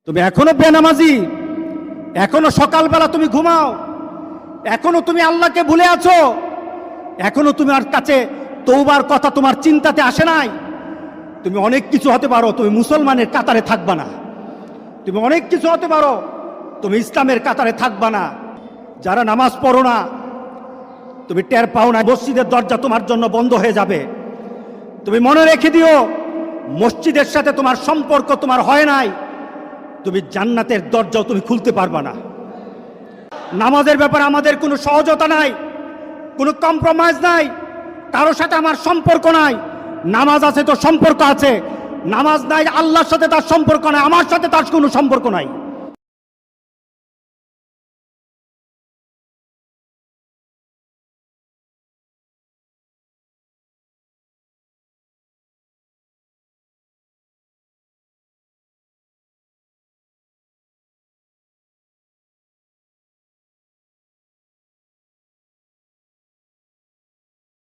তুমি এখনো বেনামাজি, এখনো সকালবেলা তুমি ঘুমাও, এখনো তুমি আল্লাহকে ভুলে আছো, এখনো তোমার কাছে তওবার কথা তোমার চিন্তাতে আসে নাই। তুমি অনেক কিছু হতে পারো, তুমি মুসলমানের কাতারে থাকবা না। তুমি অনেক কিছু হতে পারো, তুমি ইসলামের কাতারে থাকবা না। যারা নামাজ পড়ো না, তুমি টের পাও না, মসজিদের দরজা তোমার জন্য বন্ধ হয়ে যাবে। তুমি মনে রেখে দিও, মসজিদের সাথে তোমার সম্পর্ক তোমার হয় নাই, তুমি জান্নাতের দরজাও তুমি খুলতে পারবা না। নামাজের ব্যাপারে আমাদের কোনো সহজতা নাই, কোনো কম্প্রোমাইজ নাই, কারোর সাথে আমার সম্পর্ক নাই। নামাজ আছে তো সম্পর্ক আছে, নামাজ নাই আল্লাহর সাথে তার সম্পর্ক নাই, আমার সাথে তার কোনো সম্পর্ক নাই।